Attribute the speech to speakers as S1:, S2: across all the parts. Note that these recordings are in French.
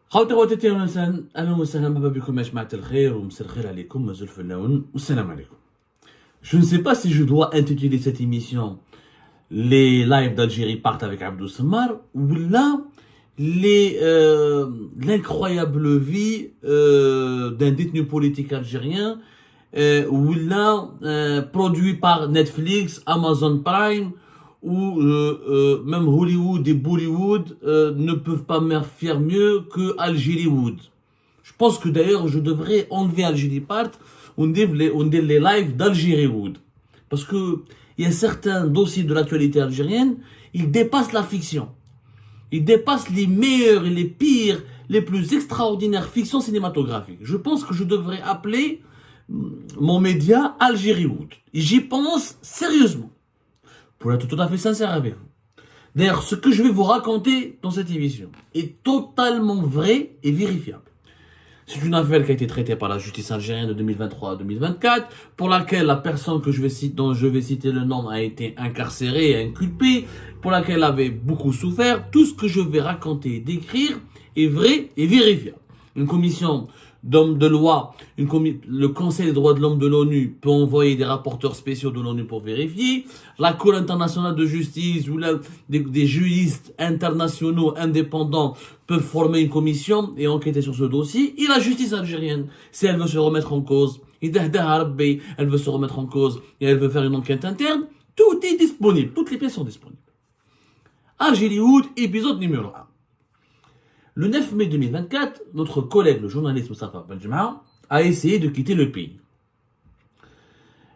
S1: خواتي خواتاتي اهلا وسهلا مرحبا بكم يا جماعه الخير ومساء الخير عليكم وزلف اللون والسلام عليكم. Je ne sais pas si je dois intituler cette émission les lives d'Algérie partent avec Abdou Samar ou là l'incroyable vie d'un détenu politique algérien ou là produit par Netflix, Amazon Prime où même Hollywood et Bollywood ne peuvent pas faire mieux que Algériewood. Je pense que d'ailleurs je devrais enlever Algérie Part on dit les lives d'Algériewood. Parce que il y a certains dossiers de l'actualité algérienne, ils dépassent la fiction. Ils dépassent les meilleurs et les pires, les plus extraordinaires fictions cinématographiques. Je pense que je devrais appeler mon média Algériewood. Et j'y pense sérieusement. Pour être tout à fait sincère avec vous. D'ailleurs, ce que je vais vous raconter dans cette émission est totalement vrai et vérifiable. C'est une affaire qui a été traitée par la justice algérienne de 2023 à 2024, pour laquelle la personne dont je vais citer le nom a été incarcérée et inculpée, pour laquelle elle avait beaucoup souffert. Tout ce que je vais raconter et décrire est vrai et vérifiable. Une commission d'hommes de loi, le Conseil des droits de l'homme de l'ONU peut envoyer des rapporteurs spéciaux de l'ONU pour vérifier. La Cour internationale de justice ou des juristes internationaux indépendants peuvent former une commission et enquêter sur ce dossier. Et la justice algérienne, si elle veut se remettre en cause, elle veut se remettre en cause et elle veut faire une enquête interne, tout est disponible. Toutes les pièces sont disponibles. Algériewood, épisode numéro 1. Le 9 mai 2024, notre collègue, le journaliste Moustapha Benjma, a essayé de quitter le pays.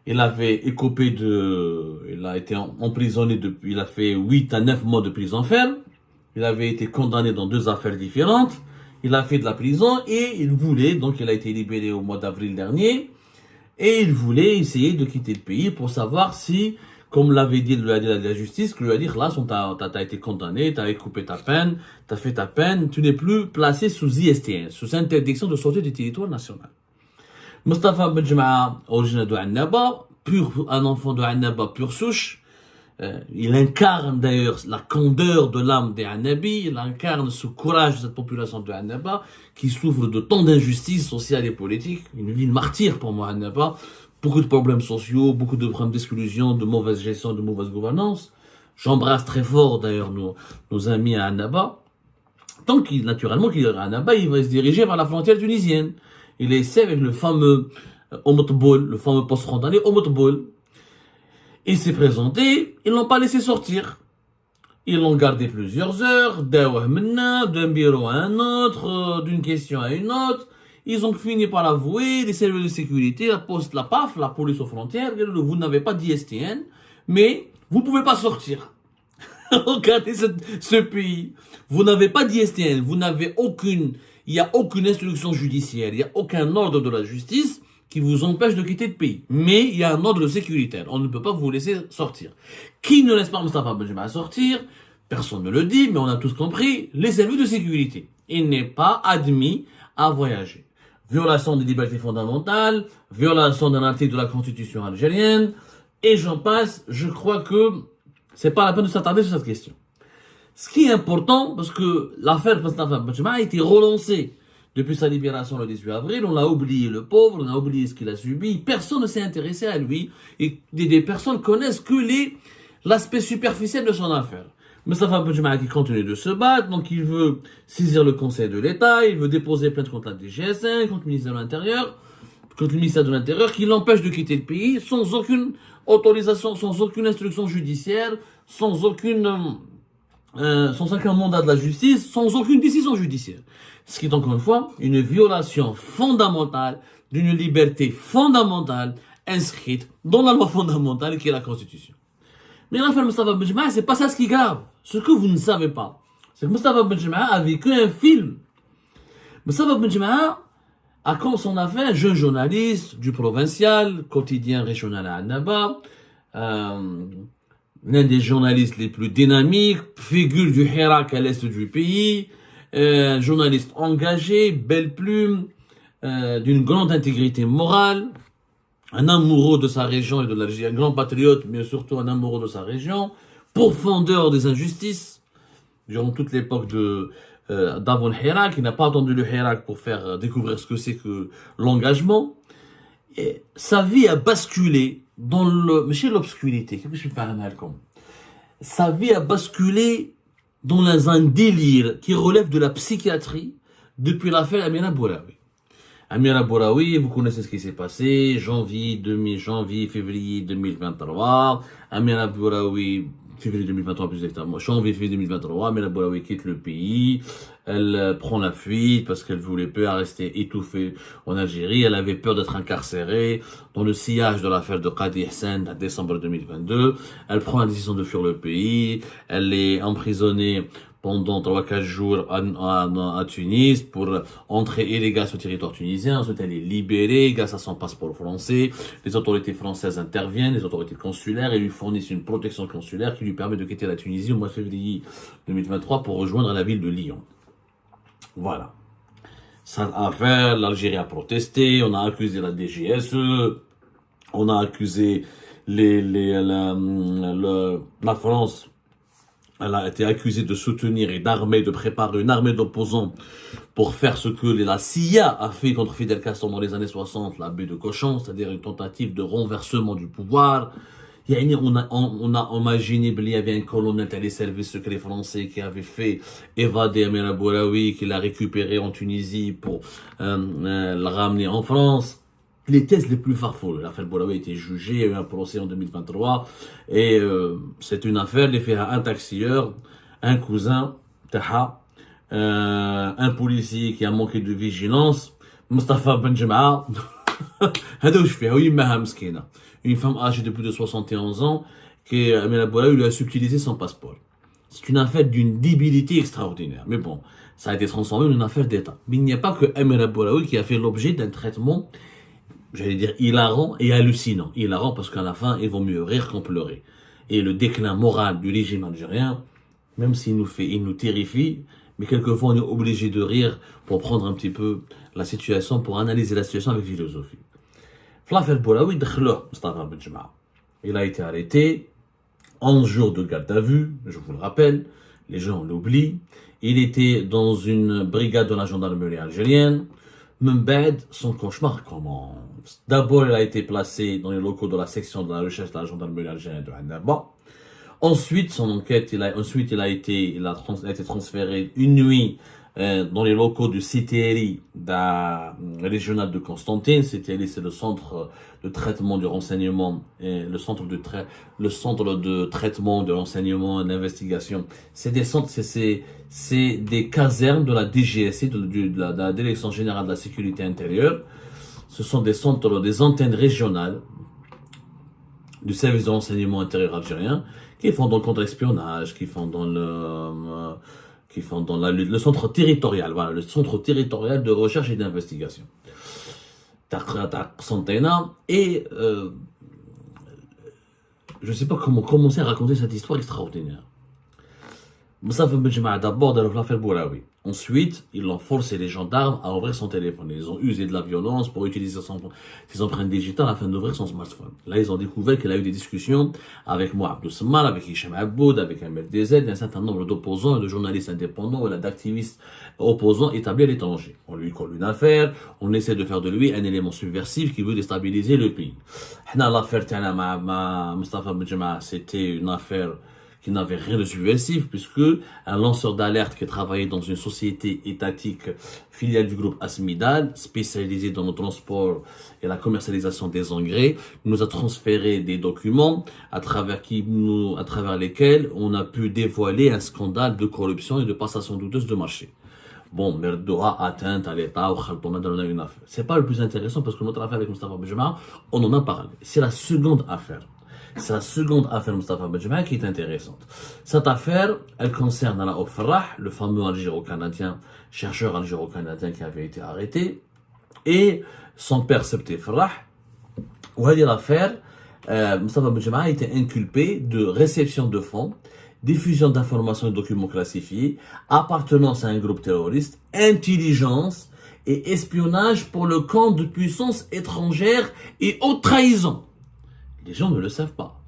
S1: Il avait il a été emprisonné il a fait 8 à 9 mois de prison ferme. Il avait été condamné dans 2 affaires différentes. Il a fait de la prison et il a été libéré au mois d'avril dernier. Et il voulait essayer de quitter le pays pour savoir si, comme l'avait dit la justice, qui lui a dit, là, t'as été condamné, t'as écoupé ta peine, t'as fait ta peine, tu n'es plus placé sous ISTN, sous interdiction de sortir du territoire national. Moustapha Benjma, originaire de Annaba, un enfant de Annaba pure souche, il incarne d'ailleurs la candeur de l'âme des Annabi, il incarne ce courage de cette population de Annaba, qui souffre de tant d'injustices sociales et politiques, une ville martyre pour moi Annaba, beaucoup de problèmes sociaux, beaucoup de problèmes d'exclusion, de mauvaise gestion, de mauvaise gouvernance. J'embrasse très fort d'ailleurs nos amis à Annaba. Tant qu'il est à Annaba, il va se diriger vers la frontière tunisienne. Il essaie avec le fameux Omotbol, le fameux poste frontalier Omotbol. Il s'est présenté, ils l'ont pas laissé sortir. Ils l'ont gardé plusieurs heures, d'un bureau à un autre, d'une question à une autre. Ils ont fini par avouer, les services de sécurité, la poste, la PAF, la police aux frontières, vous n'avez pas d'ISTN, mais vous pouvez pas sortir. Regardez ce pays. Vous n'avez pas d'ISTN, il n'y a aucune instruction judiciaire, il n'y a aucun ordre de la justice qui vous empêche de quitter le pays. Mais il y a un ordre sécuritaire. On ne peut pas vous laisser sortir. Qui ne laisse pas Moustapha Benjma sortir? Personne ne le dit, mais on a tous compris, les services de sécurité. Il n'est pas admis à voyager. Violation des libertés fondamentales, violation d'un article de la Constitution algérienne, et j'en passe. Je crois que c'est pas la peine de s'attarder sur cette question. Ce qui est important, parce que l'affaire Moustapha Benjma a été relancée depuis sa libération le 18 avril, on a oublié le pauvre, on a oublié ce qu'il a subi, personne ne s'est intéressé à lui, et des personnes connaissent que l'aspect superficiel de son affaire. Moustapha Benjma qui continue de se battre, donc il veut saisir le Conseil de l'État, il veut déposer plainte contre la DGSN, contre le ministère de l'Intérieur, qui l'empêche de quitter le pays sans aucune autorisation, sans aucune instruction judiciaire, sans aucun mandat de la justice, sans aucune décision judiciaire. Ce qui est encore une fois une violation fondamentale d'une liberté fondamentale inscrite dans la loi fondamentale qui est la Constitution. Mais l'affaire Moustapha Benjma, c'est pas ça ce qui est grave. Ce que vous ne savez pas, c'est que Moustapha Benjma a vécu un film. Moustapha Benjma a comme son affaire, jeune journaliste du provincial, quotidien régional à Annaba, l'un des journalistes les plus dynamiques, figure du Hirak à l'est du pays, journaliste engagé, belle plume, d'une grande intégrité morale, un amoureux de sa région et de l'Algérie, un grand patriote, mais surtout un amoureux de sa région, pourfendeur des injustices, durant toute l'époque d'avant le Hirak, il n'a pas attendu le Hirak pour faire découvrir ce que c'est que l'engagement. Et sa vie a basculé dans l'obscurité. Sa vie a basculé dans un délire qui relève de la psychiatrie depuis l'affaire Amira Bouraoui. Amira Bouraoui, vous connaissez ce qui s'est passé, février 2023. Amira Bouraoui, février 2023 plus exactement, février 2023, Amira Bouraoui quitte le pays, elle prend la fuite parce qu'elle voulait pas rester étouffée en Algérie, elle avait peur d'être incarcérée dans le sillage de l'affaire de Qadi Hassan en décembre 2022, elle prend la décision de fuir le pays, elle est emprisonnée pendant 3-4 jours à Tunis pour entrer illégale sur le territoire tunisien. Ensuite, elle est libérée grâce à son passeport français. Les autorités françaises interviennent, les autorités consulaires, et lui fournissent une protection consulaire qui lui permet de quitter la Tunisie au mois de février 2023 pour rejoindre la ville de Lyon. Voilà. Cette affaire, l'Algérie a protesté, on a accusé la DGSE, on a accusé la France. Elle a été accusée de soutenir et de préparer une armée d'opposants pour faire ce que la CIA a fait contre Fidel Castro dans les années 60, la baie de cochon, c'est-à-dire une tentative de renversement du pouvoir. On a imaginé qu'il y avait un colonel des services secrets français qui avait fait évader Amira Bouraoui, qu'il a récupéré en Tunisie pour le ramener en France. Les thèses les plus farfelues. L'affaire Bouraoui a été jugée, il y a eu un procès en 2023, et c'est une affaire qui fait un taxieur, un cousin, Taha, un policier qui a manqué de vigilance, Mustafa Benjema, une femme âgée de plus de 71 ans, qui Amira Bouraoui lui a subtilisé son passeport. C'est une affaire d'une débilité extraordinaire. Mais bon, ça a été transformé en une affaire d'État. Mais il n'y a pas que Amira Bouraoui qui a fait l'objet d'un traitement, j'allais dire hilarant et hallucinant. Hilarant parce qu'à la fin, il vaut mieux rire qu'en pleurer. Et le déclin moral du régime algérien, même s'il nous terrifie, mais quelquefois on est obligé de rire pour prendre un petit peu la situation, pour analyser la situation avec philosophie. L'affaire Bouraoui, Mustafa Benjema. Il a été arrêté, 11 jours de garde à vue, je vous le rappelle, les gens l'oublient. Il était dans une brigade de la gendarmerie algérienne. Mbed, son cauchemar commence. D'abord, il a été placé dans les locaux de la section de la recherche de la gendarmerie algérienne de Annaba. Ensuite, son enquête, il a été transféré une nuit dans les locaux du CTRI régional de Constantine. CTRI, c'est le centre de traitement du renseignement, le centre de traitement de renseignement et d'investigation. C'est des casernes de la DGSI, de la Direction Générale de la Sécurité Intérieure. Ce sont des antennes régionales du service de renseignement intérieur algérien qui font dans le contre-espionnage, qui font dans le centre territorial, voilà, le centre territorial de recherche et d'investigation. Et je ne sais pas comment commencer à raconter cette histoire extraordinaire. Mustafa Benjema d'abord dans l'affaire Bouraoui. Ensuite, ils ont forcé les gendarmes à ouvrir son téléphone. Ils ont usé de la violence pour utiliser ses empreintes digitales afin d'ouvrir son smartphone. Là, ils ont découvert qu'il a eu des discussions avec Moua Abdou Samar, avec Hicham Aboud, avec Amir DZ, un certain nombre d'opposants et de journalistes indépendants et d'activistes opposants établis à l'étranger. On lui colle une affaire, on essaie de faire de lui un élément subversif qui veut déstabiliser le pays. L'affaire Mustafa Benjema, c'était une affaire qui n'avait rien de subversif, puisque un lanceur d'alerte qui travaillait dans une société étatique filiale du groupe Asmidal, spécialisé dans le transport et la commercialisation des engrais, nous a transféré des documents à travers lesquels on a pu dévoiler un scandale de corruption et de passation douteuse de marché. Bon, Merdoa, atteinte à l'État, ou Khaltoumad, on a une affaire. C'est pas le plus intéressant parce que notre affaire avec Mustafa Benjema, on en a parlé. C'est la seconde affaire. C'est la seconde affaire Mustafa Benjema qui est intéressante. Cette affaire, elle concerne Ala Farah, le fameux algéro-canadien, chercheur algéro-canadien qui avait été arrêté, et son père Sebti Farah. Où elle dit l'affaire, Mustafa Benjema a été inculpé de réception de fonds, diffusion d'informations et documents classifiés, appartenance à un groupe terroriste, intelligence et espionnage pour le compte de puissances étrangères et haute trahison. Les gens ne le savent pas.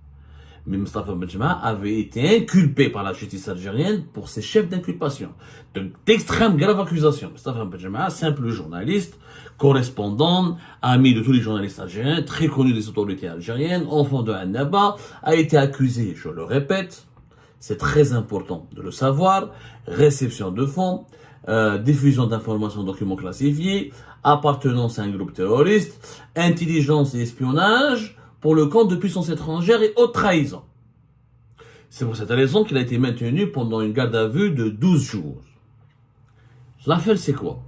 S1: Mais Mustafa Benjma avait été inculpé par la justice algérienne pour ses chefs d'inculpation. D'extrêmes graves accusations. Mustafa Benjma, simple journaliste, correspondant, ami de tous les journalistes algériens, très connu des autorités algériennes, enfant de Annaba, a été accusé, je le répète, c'est très important de le savoir, réception de fonds, diffusion d'informations, documents classifiés, appartenance à un groupe terroriste, intelligence et espionnage pour le compte de puissances étrangères et haute trahison. C'est pour cette raison qu'il a été maintenu pendant une garde à vue de 12 jours. L'affaire, c'est quoi?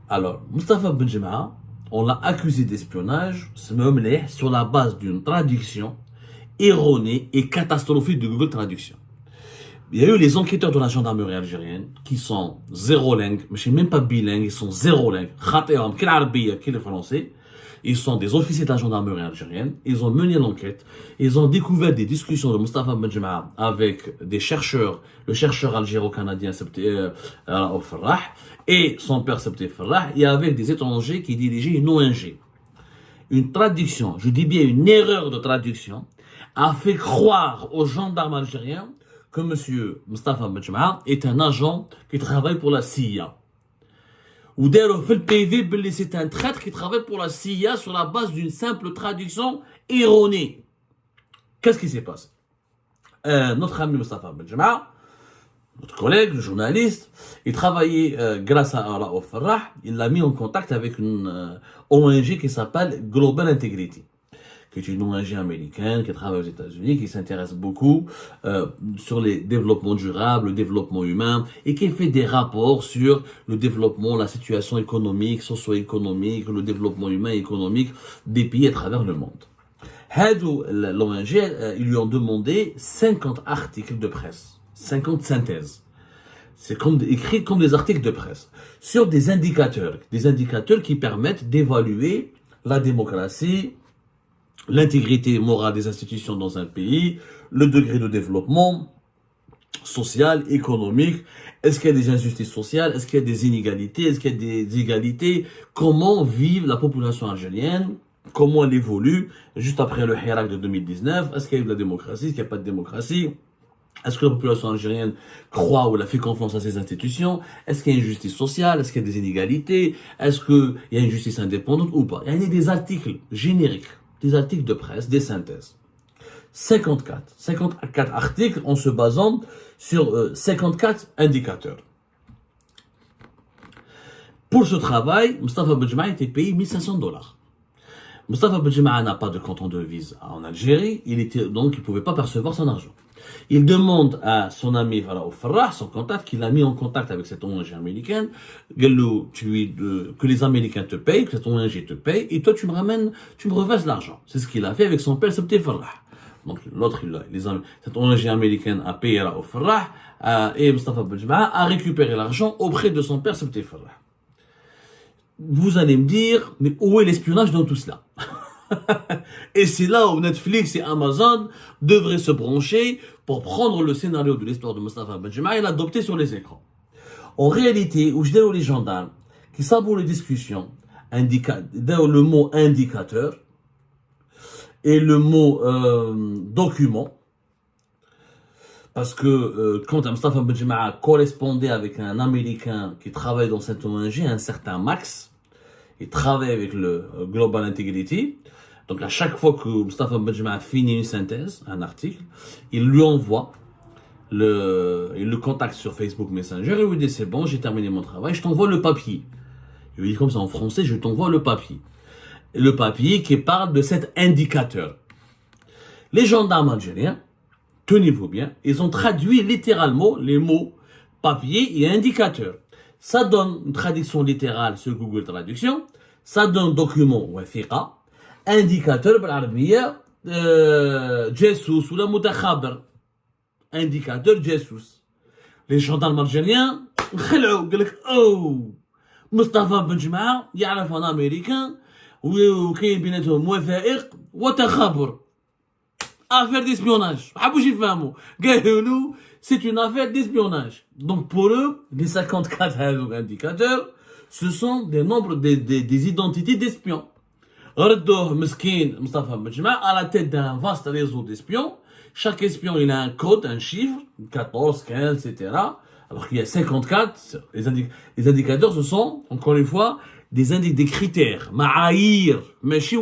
S1: Alors, Mustafa Benjma, on l'a accusé d'espionnage, sur la base d'une traduction erronée et catastrophique de Google Traduction. Il y a eu les enquêteurs de la gendarmerie algérienne qui sont zéro langue, mais je ne sais même pas bilingues, ils sont zéro langue. Quel arabe, quel français. Ils sont des officiers de la gendarmerie algérienne. Ils ont mené l'enquête. Ils ont découvert des discussions de Mustafa Benjma avec des chercheurs, le chercheur algéro-canadien Farrah et son père Sebti Farrah, et avec des étrangers qui dirigeaient une ONG. Une traduction, je dis bien une erreur de traduction, a fait croire aux gendarmes algériens que M. Mustafa Benjma est un agent qui travaille pour la CIA. Ou d'ailleurs, fait le PV, c'est un traître qui travaille pour la CIA sur la base d'une simple traduction erronée. Qu'est-ce qui s'est passé? Notre ami Mustafa Benjma, notre collègue, le journaliste, il travaillait grâce à Raouf Farrah, il l'a mis en contact avec une ONG qui s'appelle Global Integrity, qui est une ONG américaine qui travaille aux États-Unis, qui s'intéresse beaucoup sur les développements durables, le développement humain, et qui fait des rapports sur le développement, la situation économique, socio-économique, le développement humain et économique des pays à travers le monde. L'ONG, ils lui ont demandé 50 articles de presse, 50 synthèses. C'est écrit comme des articles de presse, sur des indicateurs qui permettent d'évaluer la démocratie, l'intégrité morale des institutions dans un pays, le degré de développement social, économique, est-ce qu'il y a des injustices sociales, est-ce qu'il y a des inégalités, est-ce qu'il y a des égalités, comment vit la population algérienne, comment elle évolue, juste après le Hirak de 2019, est-ce qu'il y a eu de la démocratie, est-ce qu'il n'y a pas de démocratie, est-ce que la population algérienne croit ou elle a fait confiance à ces institutions, est-ce qu'il y a une justice sociale, est-ce qu'il y a des inégalités, est-ce qu'il y a une justice indépendante ou pas. Il y a des articles génériques, des articles de presse, des synthèses. 54 articles en se basant sur 54 indicateurs. Pour ce travail, Mustafa Benjma a été payé $1 500. Mustafa Benjma n'a pas de compte en devise en Algérie, donc il ne pouvait pas percevoir son argent. Il demande à son ami Raouf Farrah, son contact, qu'il a mis en contact avec cette ONG américaine, que les Américains te payent, que cette ONG te paye, et toi tu me reverses l'argent. C'est ce qu'il a fait avec son père Sebti Farrah. Donc l'autre, cette ONG américaine a payé Raouf Farrah, et Mustafa Benjma a récupéré l'argent auprès de son père Sebti Farrah. Vous allez me dire, mais où est l'espionnage dans tout cela? Et c'est là où Netflix et Amazon devraient se brancher pour prendre le scénario de l'histoire de Mustafa Benjma et l'adopter sur les écrans. En réalité, où je dis aux gendarmes qui savourent les discussions, le mot indicateur et le mot document, parce que quand Mustafa Benjma correspondait avec un Américain qui travaille dans cette ONG, un certain Max, il travaille avec le Global Integrity. Donc à chaque fois que Mustafa Benjma finit une synthèse, un article, il lui envoie, il le contacte sur Facebook Messenger et lui dit c'est bon, j'ai terminé mon travail, je t'envoie le papier. Il lui dit comme ça en français, je t'envoie le papier. Le papier qui parle de cet indicateur. Les gendarmes algériens, tenez-vous bien, ils ont traduit littéralement les mots papier et indicateur. Ça donne une traduction littérale sur Google Traduction, ça donne document وثيقة, indicateur بالعربية جاسوس ولا متخابر, indicateur جاسوس. Les gendarmes algériens خلعوا قال لك مصطفى بنجمع يعرف ان امريكان وكاين بيناتهم وثائق وتخابر. Affaire d'espionnage. C'est une affaire d'espionnage. Donc pour eux, les 54 indicateurs, ce sont des identités d'espions. Mustafa Benjma à la tête d'un vaste réseau d'espions chaque espion, il a un code, un chiffre, 14, 15, etc. Alors qu'il y a 54, les indicateurs, ce sont, encore une fois, des critères. Ma'aïr, ماشي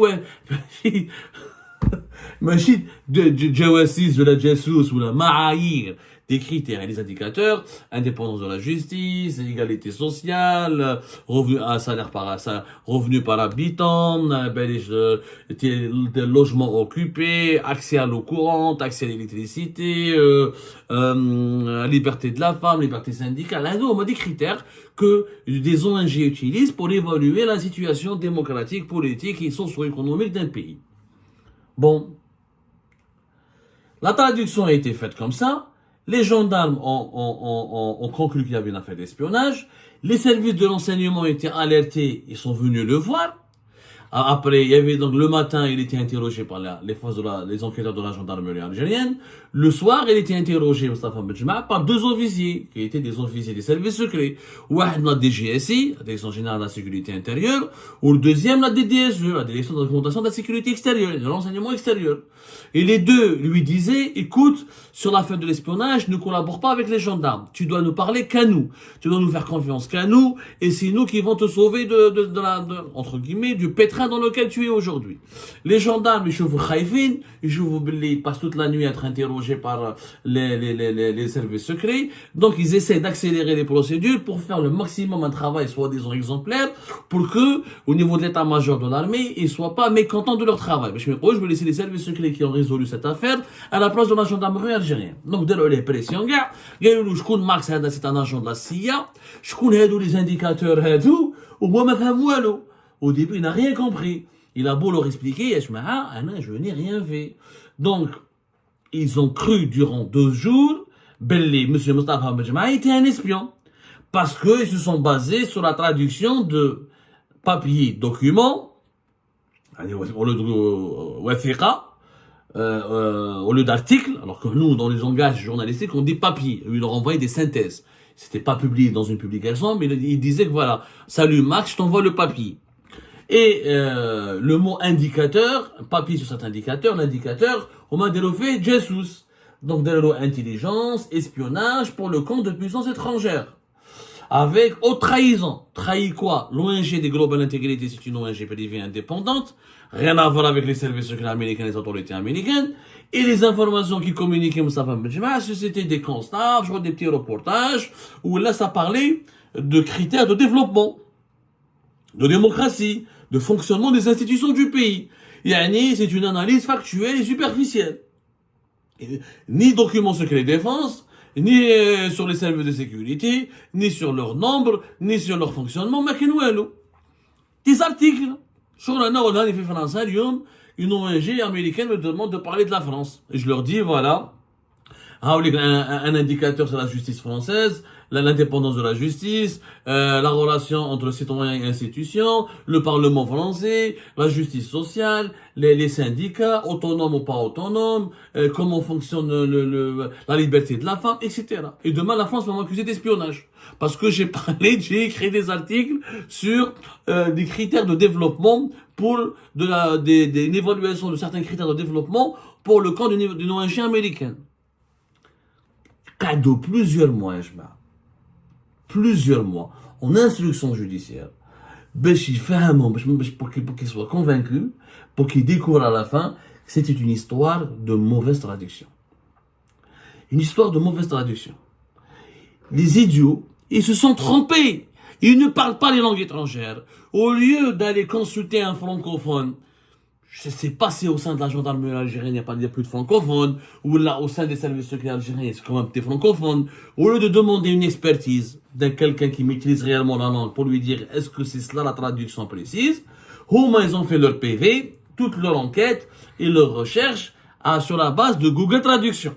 S1: ماشي جواسيس ولا جاسوس ولا معايير, des critères et des indicateurs: indépendance de la justice, égalité sociale, revenu par habitant, logement occupé, accès à l'eau courante, accès à l'électricité, liberté de la femme, liberté syndicale. Là, on a des critères que des ONG utilisent pour évaluer la situation démocratique, politique et socio-économique d'un pays. Bon, la traduction a été faite comme ça. Les gendarmes ont conclu qu'il y avait une affaire d'espionnage. Les services de renseignement étaient alertés, ils sont venus le voir. Après, il y avait donc le matin, il était interrogé par les enquêteurs de la gendarmerie algérienne. Le soir, il était interrogé, Mustafa Benjma, par deux officiers, qui étaient des officiers des services secrets. Un, la DGSI, la Direction Générale de la Sécurité Intérieure, ou le deuxième, la DDSE, la Direction de Documentation de la Sécurité Extérieure, et de l'Enseignement Extérieur. Et les deux lui disaient: écoute, sur l'affaire de l'espionnage, ne collabore pas avec les gendarmes. Tu dois nous parler qu'à nous. Tu dois nous faire confiance qu'à nous, et c'est nous qui vont te sauver entre guillemets, du pétrin dans lequel tu es aujourd'hui. Les gendarmes, ils passent toute la nuit à être interrogés par les services secrets. Donc, ils essaient d'accélérer les procédures pour faire le maximum un travail soi-disant exemplaire, pour que, au niveau de l'état-major de l'armée, ils soient pas mécontents de leur travail. Je vais laisser les services secrets qui ont résolu cette affaire à la place de la gendarmerie algérienne. Donc, dès les pressions, Max, c'est un agent de la CIA, les indicateurs, ou moi, ma femme, au début, il n'a rien compris. Il a beau leur expliquer, je n'ai rien fait. Donc, ils ont cru durant 2 jours, M. Mustafa Benjma était un espion. Parce qu'ils se sont basés sur la traduction de papier, documents, au lieu d'articles, alors que nous, dans les langages journalistiques, on dit papier. Ils leur envoyaient des synthèses. C'était pas publié dans une publication, mais ils disaient que voilà, salut Max, je t'envoie le papier. Et le mot indicateur, papier sur cet indicateur, l'indicateur, on m'a développé Jesus. Donc, de intelligence, espionnage pour le compte de puissances étrangères. Avec haute trahison. Trahit quoi? L'ONG des Global Integrity, c'est une ONG privée indépendante. Rien à voir avec les services secrets américains et les autorités américaines. Et les informations qui communiquaient Mustafa Benjma, c'était des constats, je vois des petits reportages, où là, ça parlait de critères de développement, de démocratie, de fonctionnement des institutions du pays. Yani, c'est une analyse factuelle et superficielle. Ni documents secrets défense, ni sur les services de sécurité, ni sur leur nombre, ni sur leur fonctionnement, mais des articles. Sur la Nord, il fait français, une ONG américaine me demande de parler de la France. Et je leur dis, voilà, un indicateur, c'est la justice française, l'indépendance de la justice, la relation entre citoyens et institutions, le Parlement français, la justice sociale, les syndicats, autonomes ou pas autonomes, comment fonctionne la liberté de la femme, etc. Et demain, la France va m'accuser d'espionnage. Parce que j'ai écrit des articles sur des critères de développement pour une évaluation de certains critères de développement pour le camp d'une ONG américaine. Cadeau plusieurs mois en instruction judiciaire pour qu'ils soient convaincus, pour qu'ils découvrent à la fin que c'était une histoire de mauvaise traduction. Une histoire de mauvaise traduction. Les idiots, ils se sont trompés. Ils ne parlent pas les langues étrangères. Au lieu d'aller consulter un francophone, je sais pas si au sein de la gendarmerie algérienne, il n'y a plus de francophones, ou là, au sein des services secrets algériens, c'est quand même des francophones. Au lieu de demander une expertise d'un quelqu'un qui maîtrise réellement la langue pour lui dire est-ce que c'est cela la traduction précise, ils ont fait leur PV, toute leur enquête et leur recherche sur la base de Google Traduction.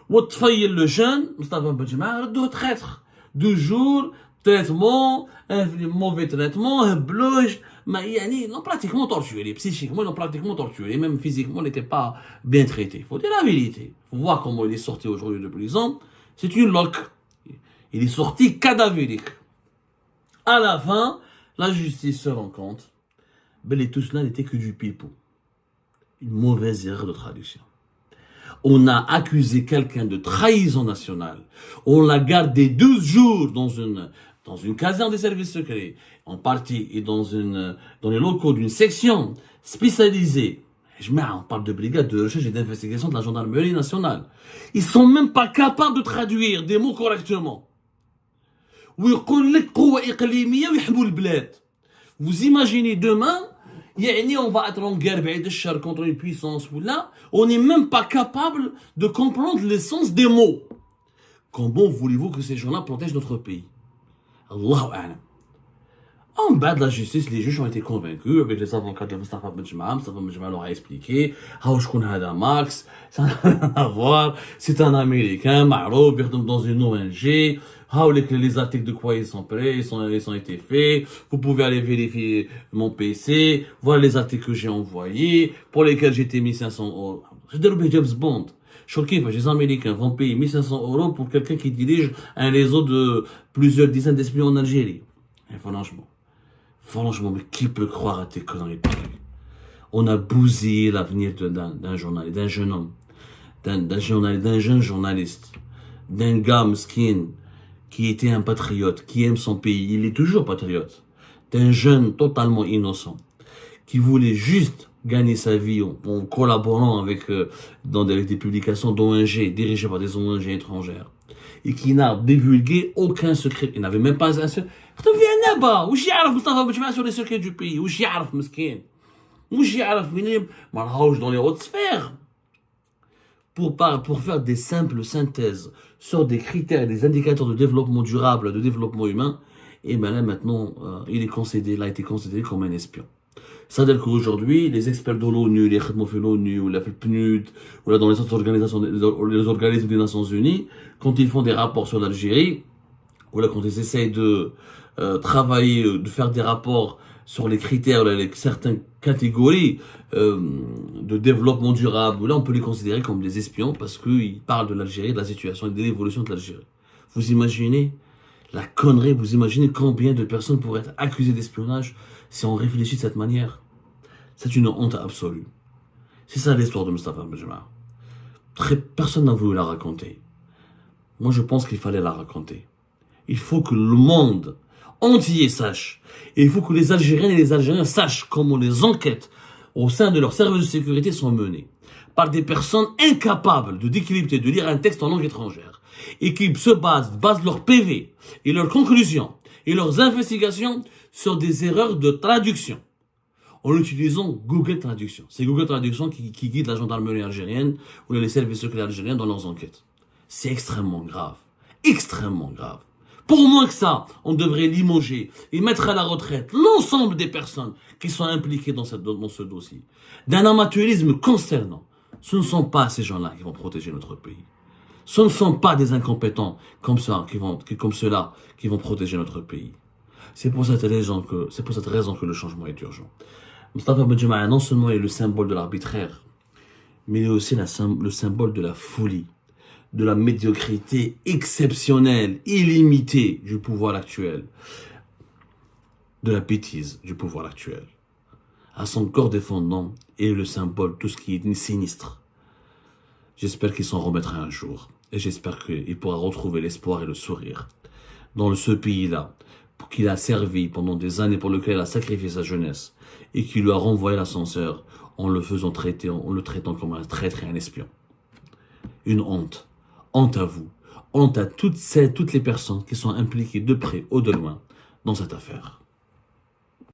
S1: Le jeune, Mustafa Benjma, de traître. 2 jours, traitement, mauvais traitement, un bloge. Mais ils l'ont pratiquement torturé, psychiquement, ils l'ont pratiquement torturé, même physiquement, il n'était pas bien traité. Il faut dire la vérité. Il faut voir comment il est sorti aujourd'hui de prison. C'est une loque. Il est sorti cadavérique. À la fin, la justice se rend compte, tout cela n'était que du pipeau. Une mauvaise erreur de traduction. On a accusé quelqu'un de trahison nationale. On l'a gardé 12 jours dans une caserne des services secrets, en partie et dans les locaux d'une section spécialisée. On parle de brigade de recherche et d'investigation de la gendarmerie nationale. Ils sont même pas capables de traduire des mots correctement. Vous imaginez demain, on va être en guerre contre une puissance ou là, on n'est même pas capable de comprendre l'essence des mots. Comment voulez-vous que ces gens-là protègent notre pays? Allahu a'lam. En bas de la justice, les juges ont été convaincus avec les avocats de Mustafa Benjma. Mustafa Benjma leur a expliqué Max, ça n'a rien à voir, c'est un Américain, Marouf, dans une ONG, les articles de quoi ils sont prêts, ils ont été faits, vous pouvez aller vérifier mon PC, voir les articles que j'ai envoyés, pour lesquels j'ai été mis 500 euros. Je dis James Bond. Choqué, les Américains vont payer 1500 euros pour quelqu'un qui dirige un réseau de plusieurs dizaines d'espions en Algérie. Et franchement, mais qui peut croire à tes conneries? On a bousillé l'avenir d'un journaliste, d'un jeune homme, d'un jeune journaliste, d'un gars mesquin qui était un patriote, qui aime son pays, il est toujours patriote, d'un jeune totalement innocent, qui voulait juste gagner sa vie en collaborant avec des publications d'ONG, dirigées par des ONG étrangères, et qui n'a divulgué aucun secret. Il n'avait même pas un secret. واش يعرف مصطفى بن sur les secrets du pays? واش يعرف مسكين؟ واش يعرف منين؟ ما راهوش dans les hautes sphères. Pour faire des simples synthèses sur des critères et des indicateurs de développement durable, de développement humain, et ben là maintenant, il a été considéré comme un espion. C'est-à-dire qu'aujourd'hui, les experts de l'ONU, les khadmouf l'ONU, ou la PNUD, ou là dans les autres organisations, les organismes des Nations Unies, quand ils font des rapports sur l'Algérie, ou là quand ils essayent de travailler, de faire des rapports sur les critères, certaines catégories de développement durable, là on peut les considérer comme des espions parce qu'ils parlent de l'Algérie, de la situation et de l'évolution de l'Algérie. Vous imaginez la connerie, vous imaginez combien de personnes pourraient être accusées d'espionnage si on réfléchit de cette manière? C'est une honte absolue. C'est ça l'histoire de Mustafa Benjma. Personne n'a voulu la raconter. Moi je pense qu'il fallait la raconter. Il faut que le monde entier sache. Et il faut que les Algériennes et les Algériens sachent comment les enquêtes au sein de leurs services de sécurité sont menées par des personnes incapables de décrypter, de lire un texte en langue étrangère et qui basent leur PV et leurs conclusions et leurs investigations sur des erreurs de traduction en utilisant Google Traduction. C'est Google Traduction qui guide la gendarmerie algérienne ou les services secrets algériens dans leurs enquêtes. C'est extrêmement grave. Extrêmement grave. Pour moins que ça, on devrait limoger et mettre à la retraite l'ensemble des personnes qui sont impliquées dans ce dossier. D'un amateurisme consternant. Ce ne sont pas ces gens-là qui vont protéger notre pays. Ce ne sont pas des incompétents comme ceux-là qui vont protéger notre pays. C'est pour cette raison que le changement est urgent. Mustafa Benjma, non seulement est le symbole de l'arbitraire, mais il est aussi le symbole de la folie, de la médiocrité exceptionnelle, illimitée du pouvoir actuel, de la bêtise du pouvoir actuel. À son corps défendant est le symbole, tout ce qui est sinistre. J'espère qu'il s'en remettra un jour, et j'espère qu'il pourra retrouver l'espoir et le sourire dans ce pays-là, qu'il a servi pendant des années, pour lequel il a sacrifié sa jeunesse, et qui lui a renvoyé l'ascenseur en le traitant comme un traître et un espion. Une honte. Honte à vous. Honte à toutes les personnes qui sont impliquées de près ou de loin dans cette affaire.